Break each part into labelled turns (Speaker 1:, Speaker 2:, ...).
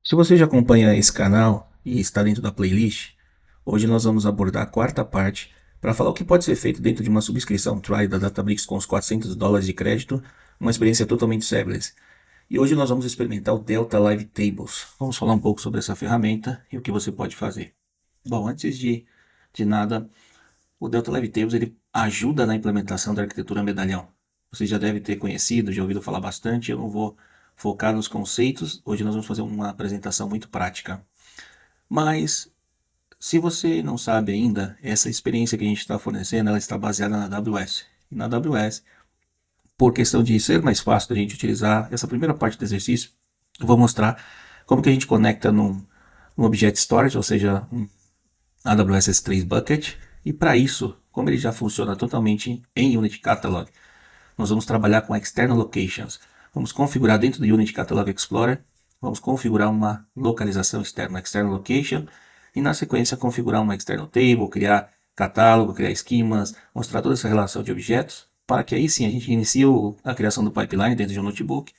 Speaker 1: Se você já acompanha esse canal e está dentro da playlist, hoje nós vamos abordar a quarta parte para falar o que pode ser feito dentro de uma subscrição trial da Databricks com os US$ 400 de crédito, uma experiência totalmente serverless. E hoje nós vamos experimentar o Delta Live Tables. Vamos falar um pouco sobre essa ferramenta e o que você pode fazer. Bom, antes de nada, o Delta Live Tables ele ajuda na implementação da arquitetura medalhão. Você já deve ter conhecido, já ouvido falar bastante, eu não vou focar nos conceitos, hoje nós vamos fazer uma apresentação muito prática. Mas, se você não sabe ainda, essa experiência que a gente está fornecendo, ela está baseada na AWS. E na AWS, por questão de ser mais fácil da gente utilizar essa primeira parte do exercício, eu vou mostrar como que a gente conecta num Object Storage, ou seja, um AWS S3 Bucket, e para isso, como ele já funciona totalmente em Unity Catalog, nós vamos trabalhar com External Locations. Vamos configurar dentro do Unity Catalog Explorer, vamos configurar uma localização externa, External Location, e na sequência configurar uma External Table, criar catálogo, criar esquemas, mostrar toda essa relação de objetos, para que aí sim a gente inicie a criação do pipeline dentro de um notebook,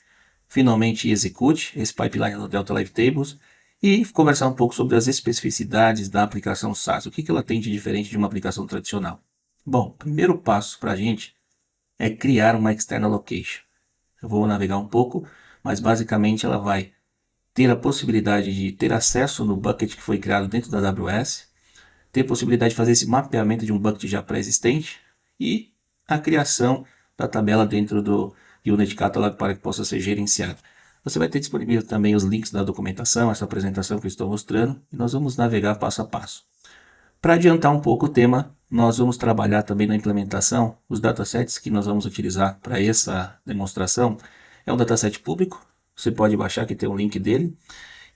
Speaker 1: finalmente execute esse pipeline no Delta Live Tables, e conversar um pouco sobre as especificidades da aplicação SaaS, o que ela tem de diferente de uma aplicação tradicional. Bom, primeiro passo para a gente é criar uma external location. Eu vou navegar um pouco, mas basicamente ela vai ter a possibilidade de ter acesso no bucket que foi criado dentro da AWS, ter a possibilidade de fazer esse mapeamento de um bucket já pré-existente e a criação da tabela dentro do Unity Catalog para que possa ser gerenciado. Você vai ter disponível também os links da documentação, essa apresentação que eu estou mostrando, e nós vamos navegar passo a passo. Para adiantar um pouco o tema, nós vamos trabalhar também na implementação. Os datasets que nós vamos utilizar para essa demonstração é um dataset público, você pode baixar, que tem um link dele,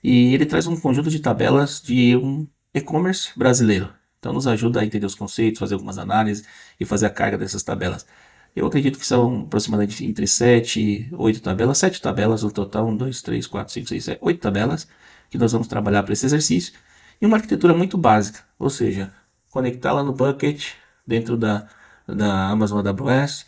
Speaker 1: e ele traz um conjunto de tabelas de um e-commerce brasileiro. Então nos ajuda a entender os conceitos, fazer algumas análises e fazer a carga dessas tabelas. Eu acredito que são aproximadamente entre 7 e 8 tabelas, 7 tabelas no total, 1, 2, 3, 4, 5, 6, 7, 8 tabelas que nós vamos trabalhar para esse exercício. E uma arquitetura muito básica, ou seja, conectá-la no bucket dentro da Amazon AWS,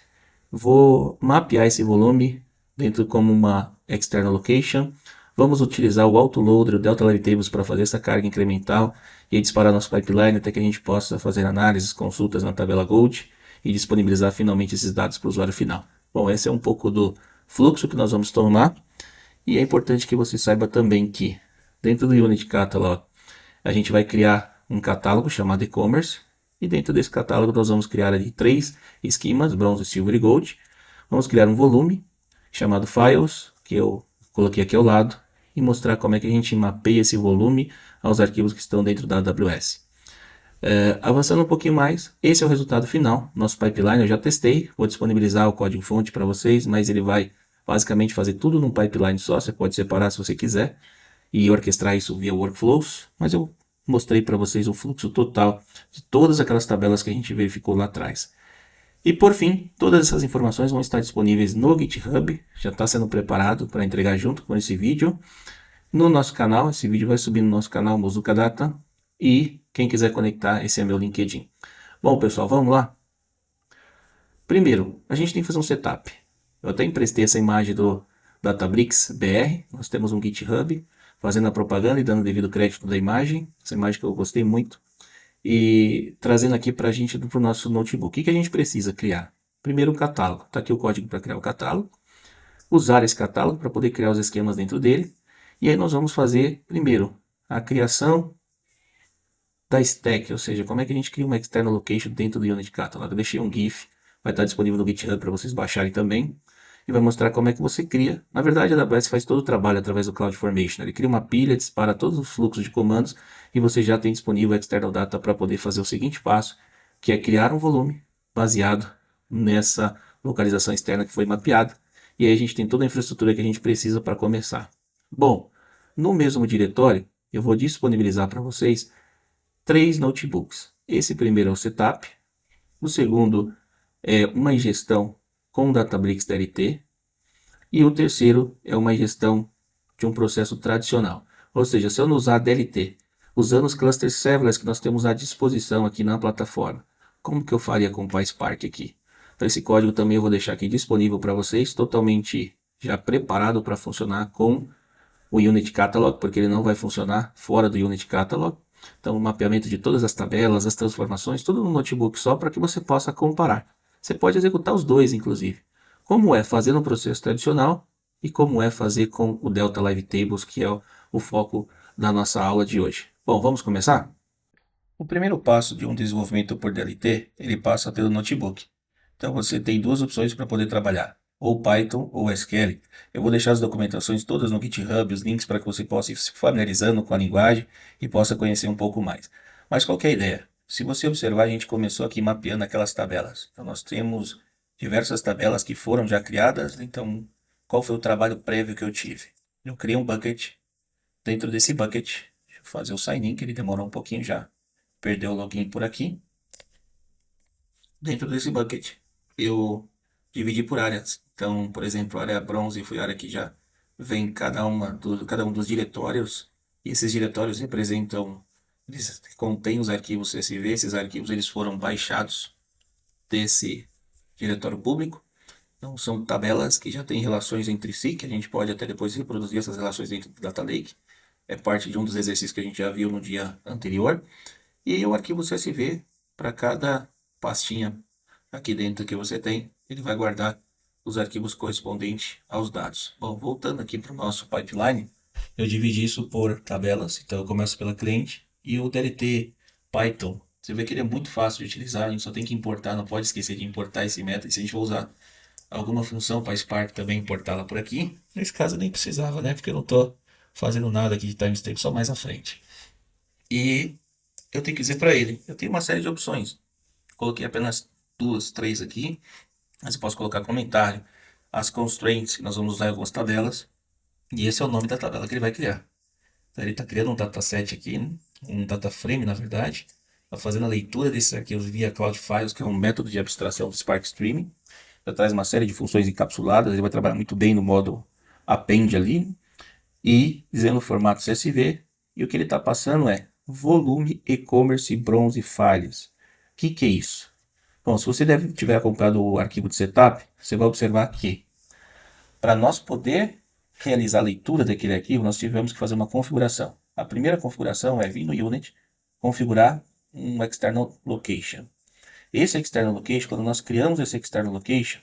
Speaker 1: vou mapear esse volume dentro como uma external location, vamos utilizar o autoloader, o Delta Live Tables para fazer essa carga incremental e disparar nosso pipeline até que a gente possa fazer análises, consultas na tabela Gold e disponibilizar finalmente esses dados para o usuário final. Bom, esse é um pouco do fluxo que nós vamos tomar e é importante que você saiba também que dentro do Unity Catalog a gente vai criar um catálogo chamado e-commerce e dentro desse catálogo nós vamos criar ali 3 esquemas, bronze, silver e gold. Vamos criar um volume chamado files, que eu coloquei aqui ao lado, e mostrar como é que a gente mapeia esse volume aos arquivos que estão dentro da AWS. Avançando um pouquinho mais, esse é o resultado final, nosso pipeline eu já testei, vou disponibilizar o código fonte para vocês, mas ele vai basicamente fazer tudo num pipeline só, você pode separar se você quiser e orquestrar isso via workflows, mas eu mostrei para vocês o fluxo total de todas aquelas tabelas que a gente verificou lá atrás. E por fim, todas essas informações vão estar disponíveis no GitHub, já está sendo preparado para entregar junto com esse vídeo. No nosso canal, esse vídeo vai subir no nosso canal Mozuka Data e quem quiser conectar, esse é meu LinkedIn. Bom pessoal, vamos lá? Primeiro, a gente tem que fazer um setup. Eu até emprestei essa imagem do Databricks BR, nós temos um GitHub fazendo a propaganda e dando devido crédito da imagem, essa imagem que eu gostei muito, e trazendo aqui para a gente para o nosso notebook. O que a gente precisa criar? Primeiro o catálogo, está aqui o código para criar o catálogo, usar esse catálogo para poder criar os esquemas dentro dele, e aí nós vamos fazer primeiro a criação da stack, ou seja, como é que a gente cria uma external location dentro do Unity Catalog. Eu deixei um GIF, vai estar disponível no GitHub para vocês baixarem também, e vai mostrar como é que você cria. Na verdade, a AWS faz todo o trabalho através do CloudFormation. Ele cria uma pilha, dispara todos os fluxos de comandos e você já tem disponível o External Data para poder fazer o seguinte passo, que é criar um volume baseado nessa localização externa que foi mapeada. E aí a gente tem toda a infraestrutura que a gente precisa para começar. Bom, no mesmo diretório, eu vou disponibilizar para vocês 3 notebooks. Esse primeiro é o setup, o segundo é uma ingestão com Databricks DLT, e o terceiro é uma ingestão de um processo tradicional. Ou seja, se eu não usar DLT, usando os clusters serverless que nós temos à disposição aqui na plataforma, como que eu faria com o PySpark aqui? Então esse código também eu vou deixar aqui disponível para vocês, totalmente já preparado para funcionar com o Unit Catalog, porque ele não vai funcionar fora do Unit Catalog. Então, o mapeamento de todas as tabelas, as transformações, tudo no notebook só para que você possa comparar. Você pode executar os dois, inclusive. Como é fazer no processo tradicional e como é fazer com o Delta Live Tables, que é o foco da nossa aula de hoje. Bom, vamos começar? O primeiro passo de um desenvolvimento por DLT, ele passa pelo notebook. Então você tem duas opções para poder trabalhar, ou Python ou SQL. Eu vou deixar as documentações todas no GitHub, os links para que você possa ir se familiarizando com a linguagem e possa conhecer um pouco mais. Mas qual que é a ideia? Se você observar, a gente começou aqui mapeando aquelas tabelas. Então nós temos diversas tabelas que foram já criadas. Então, qual foi o trabalho prévio que eu tive? Eu criei um bucket. Dentro desse bucket, deixa eu fazer o sign-in, que ele demorou um pouquinho já. Perdeu o login por aqui. Dentro desse bucket, eu dividi por áreas. Então, por exemplo, a área bronze foi a área que já vem cada um dos diretórios. E esses diretórios representam, eles contêm os arquivos CSV. Esses arquivos eles foram baixados desse diretório público. Então, são tabelas que já têm relações entre si, que a gente pode até depois reproduzir essas relações dentro do Data Lake. É parte de um dos exercícios que a gente já viu no dia anterior. E o arquivo CSV, para cada pastinha aqui dentro que você tem, ele vai guardar os arquivos correspondentes aos dados. Bom, voltando aqui para o nosso pipeline, eu dividi isso por tabelas. Então eu começo pela cliente e o DLT Python. Você vê que ele é muito fácil de utilizar, a gente só tem que importar, não pode esquecer de importar esse método. E se a gente for usar alguma função para Spark também importá-la por aqui, nesse caso eu nem precisava, né? Porque eu não estou fazendo nada aqui de timestamp, só mais à frente. E eu tenho que dizer para ele, eu tenho uma série de opções. Coloquei apenas duas, três aqui, mas eu posso colocar comentário, as constraints, que nós vamos usar em algumas tabelas, e esse é o nome da tabela que ele vai criar. Então, ele está criando um dataset aqui, um data frame, na verdade, está fazendo a leitura desses arquivos via Cloud Files, que é um método de abstração do Spark Streaming. Já traz uma série de funções encapsuladas, ele vai trabalhar muito bem no modo append ali, e dizendo o formato CSV, e o que ele está passando é volume e-commerce bronze files. O que é isso? Bom, se você tiver acompanhado o arquivo de setup, você vai observar que para nós poder realizar a leitura daquele arquivo, nós tivemos que fazer uma configuração. A primeira configuração é vir no Unit, configurar um external location. Esse external location, quando nós criamos esse external location,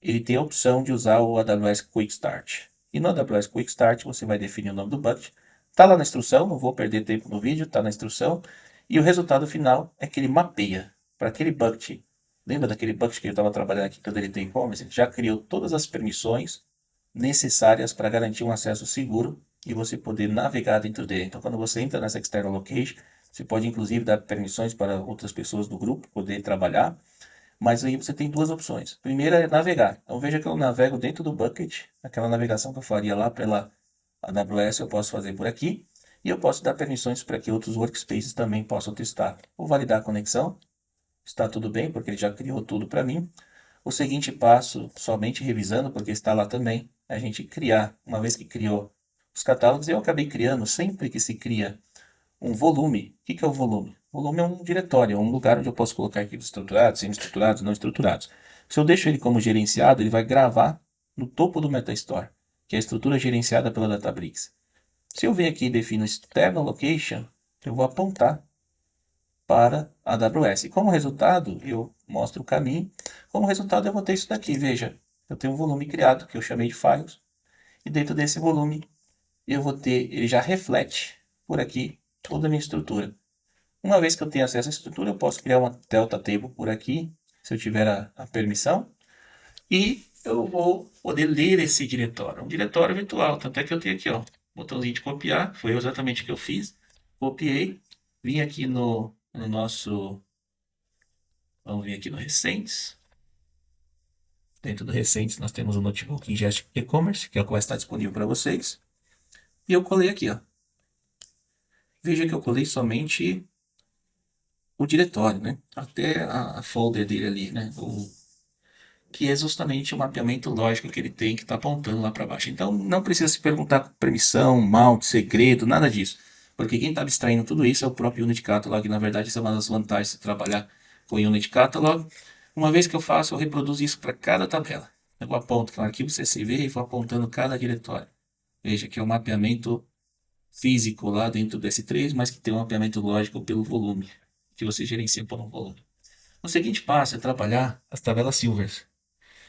Speaker 1: ele tem a opção de usar o AWS Quick Start. E no AWS Quick Start você vai definir o nome do bucket. Está lá na instrução, não vou perder tempo no vídeo, está na instrução. E o resultado final é que ele mapeia para aquele bucket. Lembra daquele bucket que eu estava trabalhando aqui quando ele tem e-commerce? Ele já criou todas as permissões necessárias para garantir um acesso seguro e você poder navegar dentro dele. Então, quando você entra nessa external location, você pode inclusive dar permissões para outras pessoas do grupo poder trabalhar. Mas aí você tem duas opções. Primeira é navegar. Então veja que eu navego dentro do bucket. Aquela navegação que eu faria lá pela AWS eu posso fazer por aqui. E eu posso dar permissões para que outros workspaces também possam testar. Vou validar a conexão. Está tudo bem, porque ele já criou tudo para mim. O seguinte passo, somente revisando, porque está lá também, é a gente criar. Uma vez que criou os catálogos, eu acabei criando, sempre que se cria um volume. O que é o volume? O volume é um diretório, é um lugar onde eu posso colocar arquivos estruturados, semi-estruturados, não estruturados. Se eu deixo ele como gerenciado, ele vai gravar no topo do Metastore, que é a estrutura gerenciada pela Databricks. Se eu venho aqui e defino external location, eu vou apontar para a AWS. E como resultado, eu mostro o caminho. Como resultado, eu vou ter isso daqui. Veja, eu tenho um volume criado, que eu chamei de files. E dentro desse volume, eu vou ter, ele já reflete por aqui toda a minha estrutura. Uma vez que eu tenho acesso à estrutura, eu posso criar uma delta table por aqui, se eu tiver a permissão. E eu vou poder ler esse diretório. Um diretório virtual, tanto é que eu tenho aqui, ó, botãozinho de copiar, foi exatamente o que eu fiz. Copiei, vim aqui no nosso, vamos vir aqui no Recentes. Dentro do Recentes nós temos o notebook Ingest e-commerce, que é o que vai estar disponível para vocês. E eu colei aqui, ó. Veja que eu colei somente o diretório, né? Até a folder dele ali, né? Que é justamente o mapeamento lógico que ele tem, que está apontando lá para baixo. Então não precisa se perguntar com permissão, mount, segredo, nada disso. Porque quem está abstraindo tudo isso é o próprio Unit Catalog. E, na verdade, isso é uma das vantagens de trabalhar com o Unit Catalog. Uma vez que eu faço, eu reproduzo isso para cada tabela. Eu aponto que é um arquivo CSV e vou apontando cada diretório. Veja que é um mapeamento físico lá dentro do S3, mas que tem um mapeamento lógico pelo volume, que você gerencia por um volume. O seguinte passo é trabalhar as tabelas Silvers.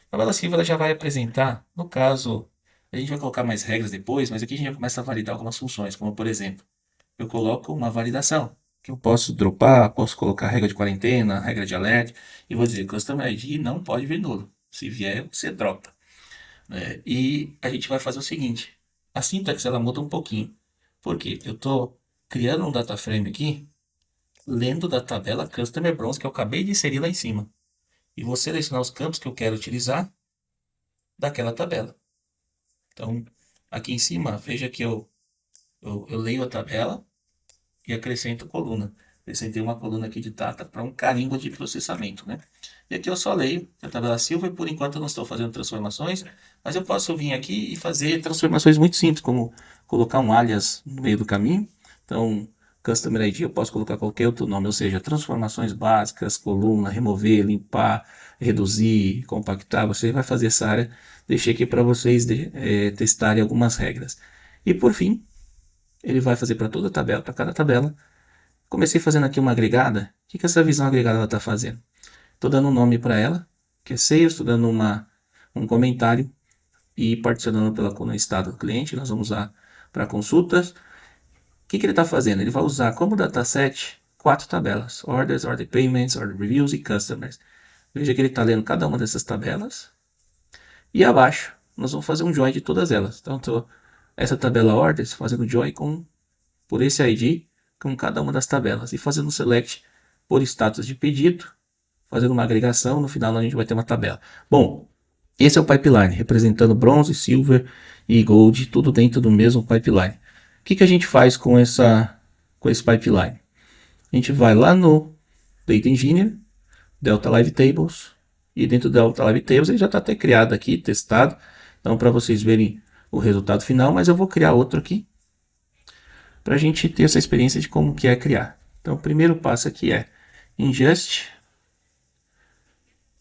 Speaker 1: A tabela Silver ela já vai apresentar, no caso, a gente vai colocar mais regras depois, mas aqui a gente já começa a validar algumas funções, como por exemplo, eu coloco uma validação, que eu posso dropar, posso colocar regra de quarentena, regra de alert, e vou dizer, Custom ID não pode vir nulo. Se vier, você dropa. E a gente vai fazer o seguinte, a sintaxe ela muda um pouquinho. Por quê? Eu estou criando um data frame aqui, lendo da tabela Customer Bronze, que eu acabei de inserir lá em cima. E vou selecionar os campos que eu quero utilizar daquela tabela. Então, aqui em cima, veja que eu leio a tabela e acrescento coluna. Acrescentei uma coluna aqui de data para um carimbo de processamento, né? E aqui eu só leio a tabela Silver, por enquanto eu não estou fazendo transformações, mas eu posso vir aqui e fazer transformações muito simples, como colocar um alias no meio do caminho. Então, Customer ID eu posso colocar qualquer outro nome, ou seja, transformações básicas, coluna, remover, limpar, reduzir, compactar. Você vai fazer essa área. Deixei aqui para vocês testarem algumas regras. E por fim, ele vai fazer para toda a tabela, para cada tabela. Comecei fazendo aqui uma agregada. O que essa visão agregada está fazendo? Estou dando um nome para ela, que é sales, estou dando um comentário e particionando pela coluna estado do cliente. Nós vamos usar para consultas. O que ele está fazendo? Ele vai usar como dataset 4 tabelas: orders, order payments, order reviews e customers. Veja que ele está lendo cada uma dessas tabelas. E abaixo, nós vamos fazer um join de todas elas. Então, essa tabela orders fazendo join por esse ID com cada uma das tabelas e fazendo um select por status de pedido, fazendo uma agregação. No final a gente vai ter uma tabela. Bom, esse é o pipeline representando bronze, silver e gold, tudo dentro do mesmo pipeline. O que a gente faz com esse pipeline? A gente vai lá no Data Engineer, Delta Live Tables, e dentro do Delta Live Tables ele já está até criado aqui, testado. Então, para vocês verem o resultado final, mas eu vou criar outro aqui para a gente ter essa experiência de como que é criar. Então, o primeiro passo aqui é ingest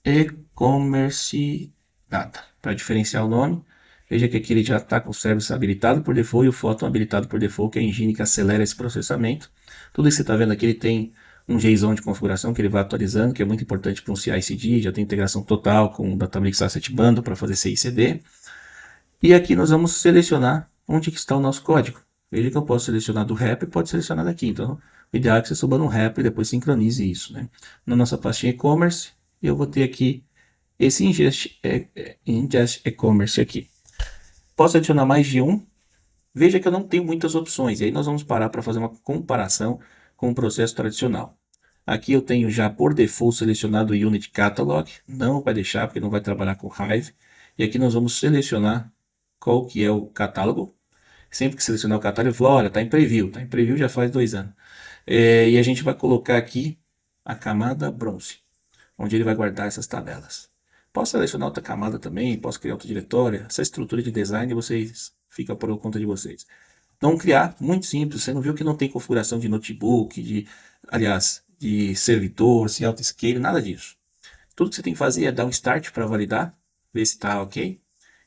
Speaker 1: e-commerce data, para diferenciar o nome. Veja que aqui ele já está com o service habilitado por default e o Photon habilitado por default, que é a engine que acelera esse processamento. Tudo isso que você está vendo aqui, ele tem um JSON de configuração que ele vai atualizando, que é muito importante para um CI/CD, já tem integração total com o Databricks Asset Bundle para fazer CI/CD. E aqui nós vamos selecionar onde que está o nosso código. Veja que eu posso selecionar do rap e pode selecionar daqui. Então, o ideal é que você suba no rap e depois sincronize isso, né? Na nossa pastinha e-commerce, eu vou ter aqui esse ingest e-commerce aqui. Posso adicionar mais de um. Veja que eu não tenho muitas opções. E aí nós vamos parar para fazer uma comparação com o processo tradicional. Aqui eu tenho já por default selecionado o Unit Catalog. Não vai deixar porque não vai trabalhar com Hive. E aqui nós vamos selecionar qual que é o catálogo. Sempre que selecionar o catálogo, eu falo, olha, está em preview. Está em preview já faz 2 anos. E a gente vai colocar aqui a camada bronze, onde ele vai guardar essas tabelas. Posso selecionar outra camada também, posso criar outro diretório. Essa estrutura de design vocês fica por conta de vocês. Então criar, muito simples. Você não viu que não tem configuração de notebook, de servidor, se auto-scale, nada disso. Tudo que você tem que fazer é dar um start para validar, ver se está ok,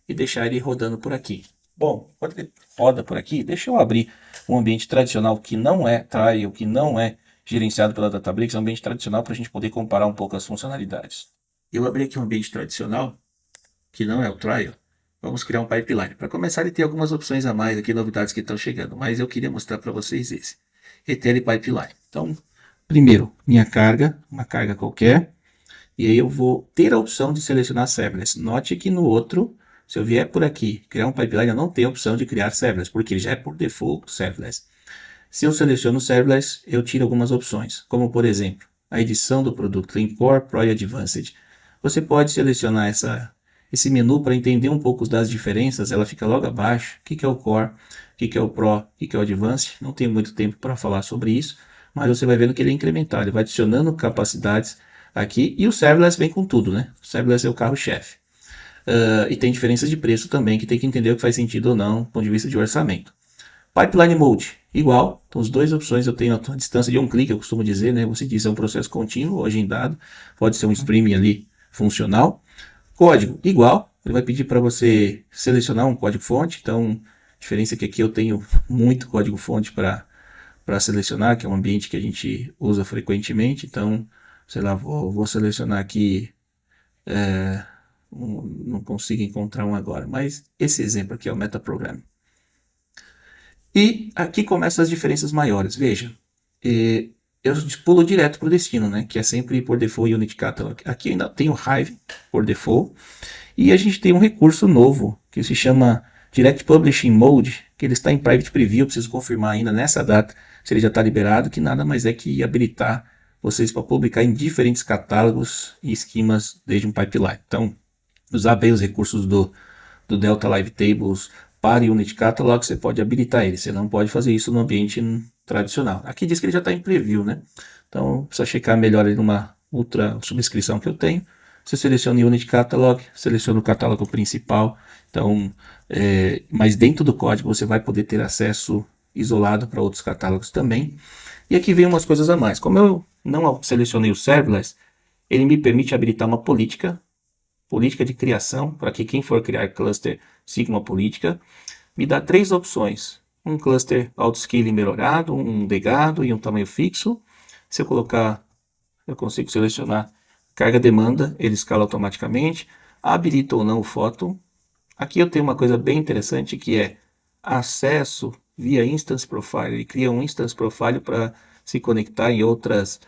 Speaker 1: e deixar ele rodando por aqui. Bom, quando ele roda por aqui, deixa eu abrir um ambiente tradicional que não é trial, que não é gerenciado pela Databricks, é um ambiente tradicional para a gente poder comparar um pouco as funcionalidades. Eu abri aqui um ambiente tradicional, que não é o trial. Vamos criar um pipeline. Para começar, ele tem algumas opções a mais aqui, novidades que estão chegando, mas eu queria mostrar para vocês esse. ETL Pipeline. Então, primeiro, minha carga, uma carga qualquer, e aí eu vou ter a opção de selecionar serverless. Note que no outro, se eu vier por aqui, criar um pipeline, eu não tenho a opção de criar serverless, porque ele já é por default serverless. Se eu seleciono serverless, eu tiro algumas opções, como por exemplo, a edição do produto em Core, Pro e Advanced. Você pode selecionar esse menu para entender um pouco das diferenças, ela fica logo abaixo. O que é o Core, o que é o Pro, o que é o Advanced. Não tenho muito tempo para falar sobre isso, mas você vai vendo que ele é incremental, ele vai adicionando capacidades aqui, e o serverless vem com tudo, né? O serverless é o carro-chefe. E tem diferenças de preço também, que tem que entender o que faz sentido ou não, do ponto de vista de orçamento. Pipeline Mode, igual. Então, as duas opções eu tenho a distância de um clique, eu costumo dizer, né? Você diz, é um processo contínuo, agendado, pode ser um streaming ali funcional. Código, igual. Ele vai pedir para você selecionar um código fonte, então diferença é que aqui eu tenho muito código-fonte para selecionar, que é um ambiente que a gente usa frequentemente. Então, sei lá, vou selecionar aqui, não consigo encontrar um agora, mas esse exemplo aqui é o Metaprogramming. E aqui começam as diferenças maiores. Veja, eu pulo direto para o destino, né? Que é sempre por default Unity Catalog. Aqui ainda tem o Hive por default. E a gente tem um recurso novo que se chama Direct Publishing Mode, que ele está em Private Preview. Eu preciso confirmar ainda nessa data se ele já está liberado, que nada mais é que habilitar vocês para publicar em diferentes catálogos e esquemas desde um pipeline. Então, usar bem os recursos do Delta Live Tables para Unity Catalog, você pode habilitar ele. Você não pode fazer isso no ambiente tradicional. Aqui diz que ele já está em preview, né? Então, precisa checar melhor ali numa outra subscrição que eu tenho. Você seleciona o Unity Catalog, seleciona o catálogo principal. Então, mas dentro do código você vai poder ter acesso isolado para outros catálogos também. E aqui vem umas coisas a mais. Como eu não selecionei o serverless, ele me permite habilitar uma política de criação, para que quem for criar cluster siga uma política. Me dá 3 opções: um cluster auto-scaling melhorado, um legado e um tamanho fixo. Se eu colocar, eu consigo selecionar carga-demanda, ele escala automaticamente. Habilita ou não o photon. Aqui eu tenho uma coisa bem interessante que é acesso via Instance Profile. Ele cria um Instance Profile para se conectar em outras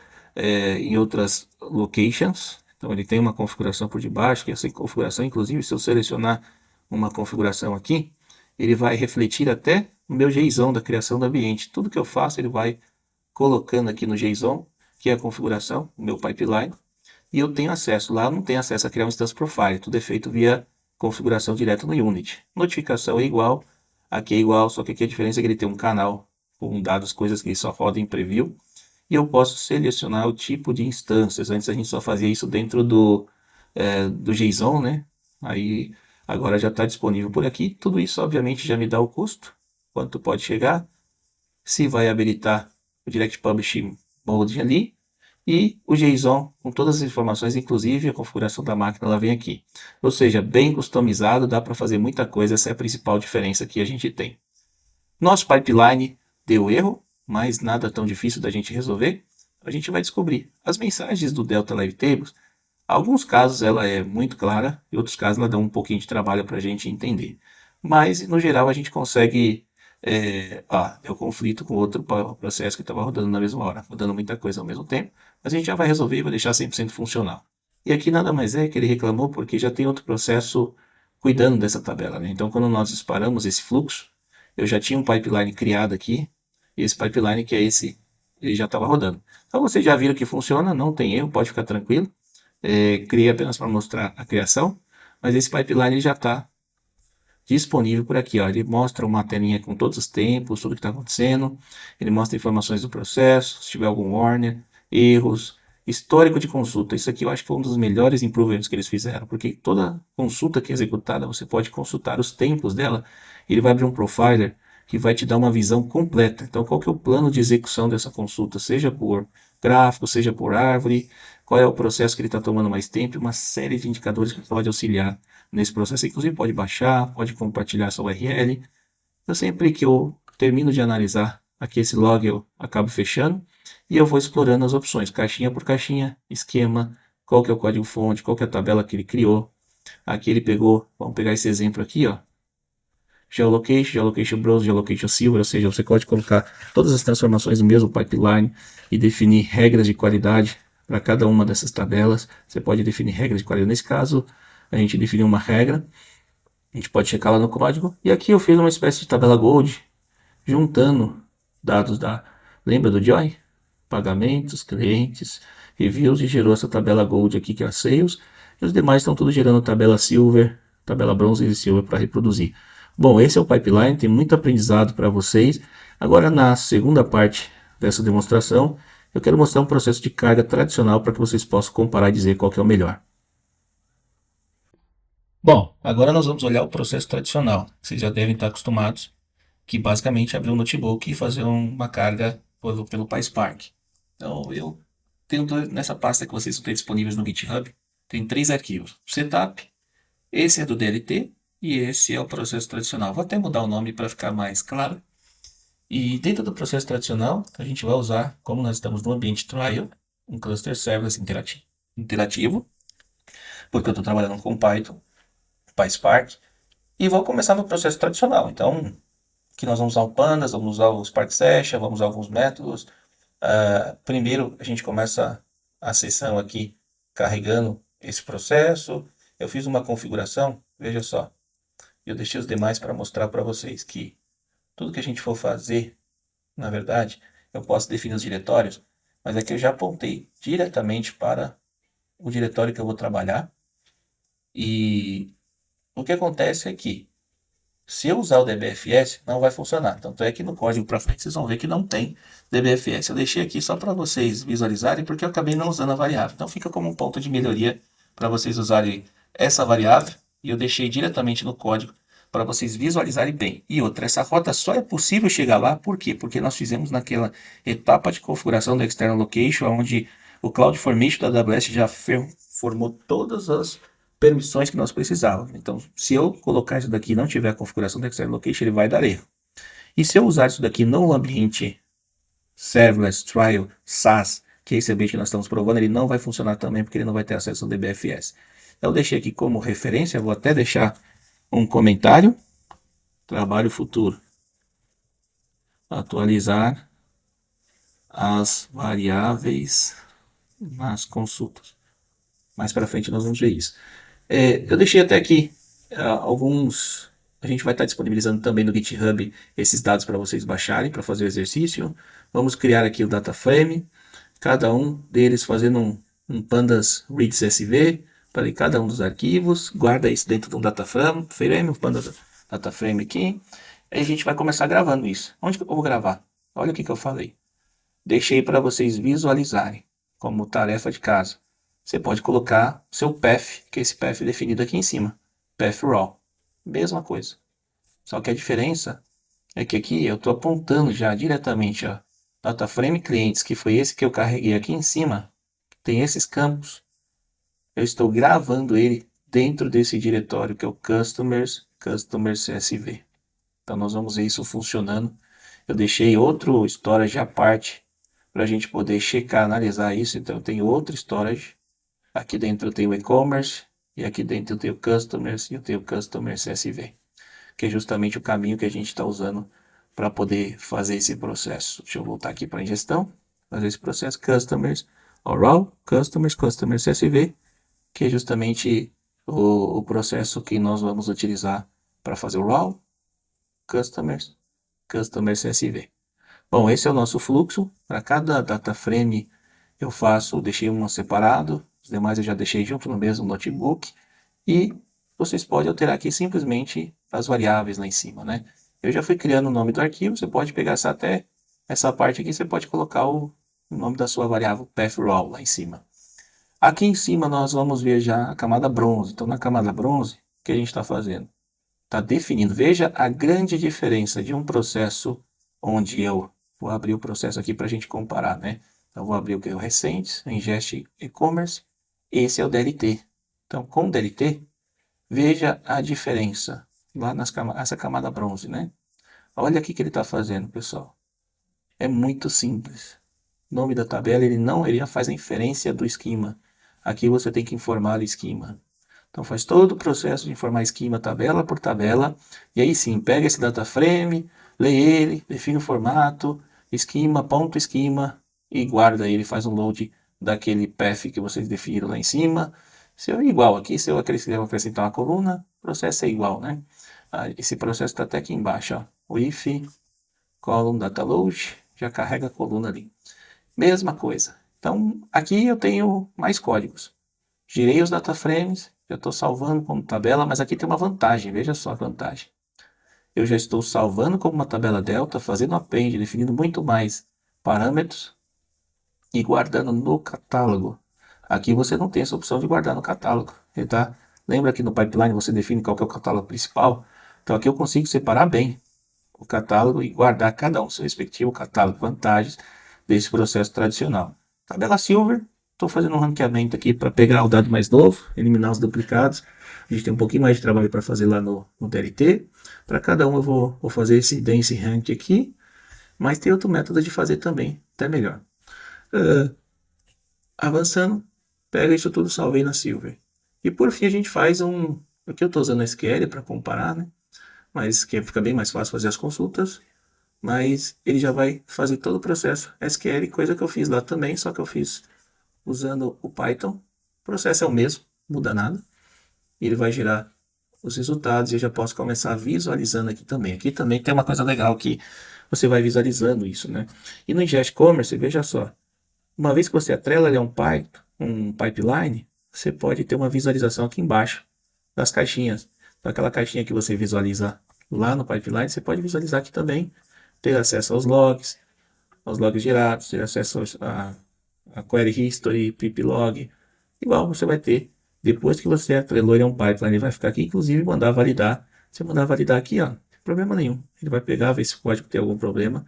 Speaker 1: locations. Então ele tem uma configuração por debaixo, que essa configuração, inclusive, se eu selecionar uma configuração aqui, ele vai refletir até no meu JSON da criação do ambiente. Tudo que eu faço, ele vai colocando aqui no JSON, que é a configuração, o meu pipeline, e eu tenho acesso. Lá eu não tenho acesso a criar um Instance Profile, tudo é feito via configuração direta no Unity. Notificação é igual, aqui é igual, só que aqui a diferença é que ele tem um canal com dados, coisas que só rodam em preview. E eu posso selecionar o tipo de instâncias. Antes a gente só fazia isso dentro do JSON, né? Aí agora já está disponível por aqui. Tudo isso obviamente já me dá o custo, quanto pode chegar, se vai habilitar o Direct Publishing Mode ali, e o JSON com todas as informações, inclusive a configuração da máquina, ela vem aqui. Ou seja, bem customizado, dá para fazer muita coisa. Essa é a principal diferença que a gente tem. Nosso pipeline deu erro, mas nada tão difícil da gente resolver. A gente vai descobrir. As mensagens do Delta Live Tables, alguns casos ela é muito clara, e outros casos ela dá um pouquinho de trabalho para a gente entender. Mas, no geral, a gente consegue... deu conflito com outro processo que estava rodando na mesma hora, rodando muita coisa ao mesmo tempo, mas a gente já vai resolver e vai deixar 100% funcional. E aqui nada mais é que ele reclamou porque já tem outro processo cuidando dessa tabela, né? Então, quando nós disparamos esse fluxo, eu já tinha um pipeline criado aqui, e esse pipeline que é esse, ele já estava rodando. Então vocês já viram que funciona, não tem erro, pode ficar tranquilo. Criei apenas para mostrar a criação, mas esse pipeline ele já está disponível por aqui. Ó. Ele mostra uma telinha com todos os tempos, tudo que está acontecendo, ele mostra informações do processo, se tiver algum warning, erros, histórico de consulta. Isso aqui eu acho que foi um dos melhores improvements que eles fizeram, porque toda consulta que é executada, você pode consultar os tempos dela. Ele vai abrir um profiler que vai te dar uma visão completa. Então, qual que é o plano de execução dessa consulta? Seja por gráfico, seja por árvore, qual é o processo que ele está tomando mais tempo, uma série de indicadores que pode auxiliar nesse processo. Inclusive, pode baixar, pode compartilhar sua URL. Então, sempre que eu termino de analisar aqui esse log, eu acabo fechando e eu vou explorando as opções, caixinha por caixinha, esquema, qual que é o código-fonte, qual que é a tabela que ele criou. Aqui ele pegou, vamos pegar esse exemplo aqui, ó. Geolocation Bronze, Geolocation Silver, ou seja, você pode colocar todas as transformações no mesmo pipeline e definir regras de qualidade para cada uma dessas tabelas. Você pode definir regras de qualidade. Nesse caso, a gente definiu uma regra, a gente pode checar lá no código. E aqui eu fiz uma espécie de tabela Gold, juntando dados lembra do Joy? Pagamentos, clientes, reviews, e gerou essa tabela Gold aqui, que é a Sales. E os demais estão tudo gerando tabela Silver, tabela Bronze e Silver para reproduzir. Bom, esse é o pipeline, tem muito aprendizado para vocês. Agora, na segunda parte dessa demonstração, eu quero mostrar um processo de carga tradicional para que vocês possam comparar e dizer qual que é o melhor. Bom, agora nós vamos olhar o processo tradicional. Vocês já devem estar acostumados, que basicamente é abrir um notebook e fazer uma carga pelo PySpark. Então, eu tenho nessa pasta que vocês têm disponíveis no GitHub, tem 3 arquivos. Setup, esse é do DLT, E esse é o processo tradicional. Vou até mudar o nome para ficar mais claro. E dentro do processo tradicional, a gente vai usar, como nós estamos no ambiente trial, um cluster serverless interativo, porque eu estou trabalhando com Python, PySpark, e vou começar no processo tradicional. Então, que nós vamos usar o Pandas, vamos usar o Spark Session, vamos usar alguns métodos. Primeiro, a gente começa a sessão aqui carregando esse processo. Eu fiz uma configuração, veja só. Eu deixei os demais para mostrar para vocês que tudo que a gente for fazer, na verdade, eu posso definir os diretórios, mas aqui eu já apontei diretamente para o diretório que eu vou trabalhar. E o que acontece é que, se eu usar o dbfs, não vai funcionar. Tanto é que no código para frente vocês vão ver que não tem dbfs. Eu deixei aqui só para vocês visualizarem, porque eu acabei não usando a variável. Então fica como um ponto de melhoria para vocês usarem essa variável. E eu deixei diretamente no código para vocês visualizarem bem. E outra, essa rota só é possível chegar lá, por quê? Porque nós fizemos naquela etapa de configuração do External Location, onde o CloudFormation da AWS já formou todas as permissões que nós precisávamos. Então, se eu colocar isso daqui e não tiver a configuração do External Location, ele vai dar erro. E se eu usar isso daqui no ambiente Serverless, Trial, SaaS, que é esse ambiente que nós estamos provando, ele não vai funcionar também, porque ele não vai ter acesso ao dbfs. Então, eu deixei aqui como referência, vou até deixar um comentário. Trabalho futuro. Atualizar as variáveis nas consultas. Mais para frente nós vamos ver isso. Eu deixei até aqui alguns. A gente vai estar disponibilizando também no GitHub esses dados para vocês baixarem para fazer o exercício. Vamos criar aqui o data frame, cada um deles fazendo um pandas read CSV para cada um dos arquivos. Guarda isso dentro de um data frame, um pandas data frame aqui. Aí a gente vai começar gravando isso. Onde que eu vou gravar? Olha o que eu falei. Deixei para vocês visualizarem como tarefa de casa. Você pode colocar seu path, que é esse path definido aqui em cima. Path raw. Mesma coisa. Só que a diferença é que aqui eu estou apontando já diretamente a data frame clientes, que foi esse que eu carreguei aqui em cima. Tem esses campos. Eu estou gravando ele dentro desse diretório que é o customers CSV. Então nós vamos ver isso funcionando. Eu deixei outro storage à parte para a gente poder checar, analisar isso. Então eu tenho outro storage. Aqui dentro eu tenho o e-commerce e aqui dentro eu tenho customers e eu tenho customer CSV, que é justamente o caminho que a gente está usando para poder fazer esse processo. Deixa eu voltar aqui para a ingestão, fazer esse processo customers, raw, customers, customer CSV, que é justamente o processo que nós vamos utilizar para fazer o raw, customers, customer CSV. Bom, esse é o nosso fluxo. Para cada data frame eu deixei um separado, os demais eu já deixei junto no mesmo notebook. E vocês podem alterar aqui simplesmente as variáveis lá em cima, né? Eu já fui criando o nome do arquivo, você pode pegar até essa parte aqui, você pode colocar o nome da sua variável path_raw lá em cima. Aqui em cima nós vamos ver já a camada bronze. Então na camada bronze, o que a gente está fazendo? Está definindo. Veja a grande diferença de um processo onde eu vou abrir o processo aqui para a gente comparar, né? Então vou abrir o que é o recentes, ingest e-commerce. Esse é o DLT. Então com o DLT, veja a diferença lá nessa camada bronze, né? Olha o que ele está fazendo, pessoal. É muito simples. O nome da tabela, ele já faz a inferência do esquema. Aqui você tem que informar o esquema. Então faz todo o processo de informar esquema tabela por tabela. E aí sim, pega esse data frame, lê ele, define o formato, esquema, ponto esquema, e guarda ele, faz um load daquele path que vocês definiram lá em cima. Se é igual aqui, se eu acrescentar uma coluna, o processo é igual, né? Esse processo está até aqui embaixo, ó. O if column data load, já carrega a coluna ali. Mesma coisa. Então, aqui eu tenho mais códigos. Girei os data frames, já estou salvando como tabela, mas aqui tem uma vantagem, veja só a vantagem. Eu já estou salvando como uma tabela delta, fazendo append, definindo muito mais parâmetros e guardando no catálogo. Aqui você não tem essa opção de guardar no catálogo, tá? Lembra que no pipeline você define qual que é o catálogo principal? Então aqui eu consigo separar bem o catálogo e guardar cada um seu respectivo catálogo, vantagens desse processo tradicional. Tabela Silver, estou fazendo um ranqueamento aqui para pegar o dado mais novo, eliminar os duplicados. A gente tem um pouquinho mais de trabalho para fazer lá no DLT. Para cada um eu vou fazer esse Dance Rank aqui, mas tem outro método de fazer também, até melhor. Avançando, pega isso tudo, salvei na Silver. E por fim a gente faz aqui eu estou usando a SQL para comparar, né? Mas que fica bem mais fácil fazer as consultas. Mas ele já vai fazer todo o processo SQL, coisa que eu fiz lá também, só que eu fiz usando o Python. O processo é o mesmo, não muda nada. Ele vai gerar os resultados e eu já posso começar visualizando aqui também. Aqui também tem uma coisa legal que você vai visualizando isso, né? E no Ingest Commerce, veja só, uma vez que você atrela ele a um pipeline, você pode ter uma visualização aqui embaixo das caixinhas. Então, aquela caixinha que você visualiza lá no pipeline, você pode visualizar aqui também, ter acesso aos logs gerados, ter acesso a query history, piplog, igual você vai ter depois que você atrelou ele a um pipeline. Ele vai ficar aqui, inclusive, mandar validar. Se mandar validar aqui, ó, não tem problema nenhum. Ele vai pegar, ver se o código tem algum problema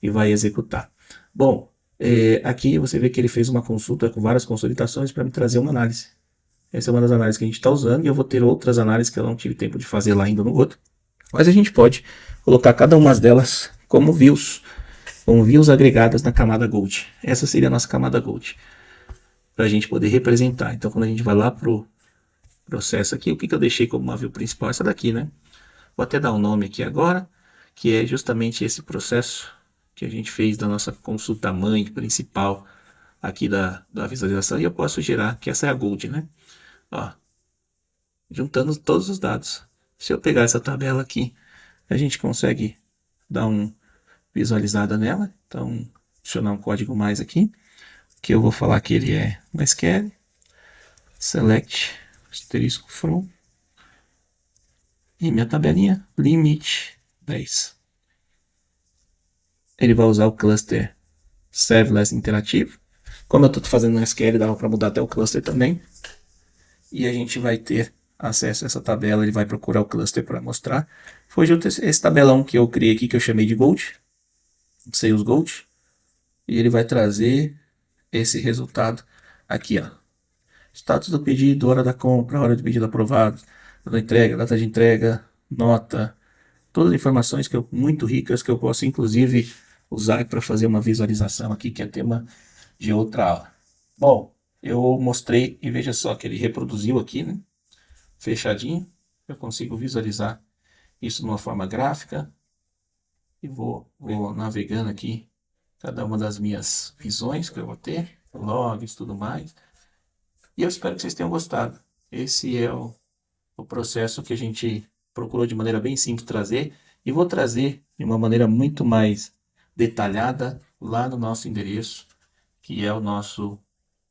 Speaker 1: e vai executar. Bom, aqui você vê que ele fez uma consulta com várias consolidações para me trazer uma análise. Essa é uma das análises que a gente está usando e eu vou ter outras análises que eu não tive tempo de fazer lá ainda no outro. Mas a gente pode colocar cada uma delas como views, com views agregadas na camada Gold. Essa seria a nossa camada Gold, para a gente poder representar. Então, quando a gente vai lá para o processo aqui, o que eu deixei como uma view principal? Essa daqui, né? Vou até dar um nome aqui agora, que é justamente esse processo que a gente fez da nossa consulta mãe principal aqui da visualização, e eu posso gerar, que essa é a Gold, né? Ó, juntando todos os dados. Se eu pegar essa tabela aqui, a gente consegue dar uma visualizada nela. Então, adicionar um código mais aqui, que eu vou falar que ele é MySQL, select, asterisco from, e minha tabelinha, limit 10. Ele vai usar o cluster serverless interativo. Como eu estou fazendo no SQL, dava para mudar até o cluster também. E a gente vai ter acesso a essa tabela, ele vai procurar o cluster para mostrar. Foi junto esse tabelão que eu criei aqui, que eu chamei de Gold, Sales Gold, e ele vai trazer esse resultado aqui, ó. Status do pedido, hora da compra, hora do pedido aprovado, data de entrega, nota, todas as informações muito ricas que eu posso inclusive usar para fazer uma visualização aqui, que é tema de outra aula. Bom, eu mostrei e veja só que ele reproduziu aqui, né? Fechadinho. Eu consigo visualizar isso de uma forma gráfica e vou navegando aqui cada uma das minhas visões que eu vou ter, logs, tudo mais. E eu espero que vocês tenham gostado. Esse é o processo que a gente procurou de maneira bem simples trazer, e vou trazer de uma maneira muito mais detalhada lá no nosso endereço, que é o nosso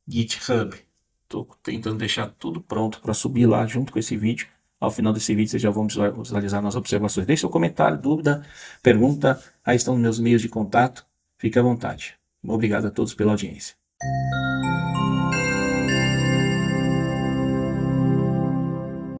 Speaker 1: GitHub. Estou tentando deixar tudo pronto para subir lá junto com esse vídeo. Ao final desse vídeo vocês já vão visualizar nas observações. Deixe seu comentário, dúvida, pergunta. Aí estão meus meios de contato. Fique à vontade. Obrigado a todos pela audiência.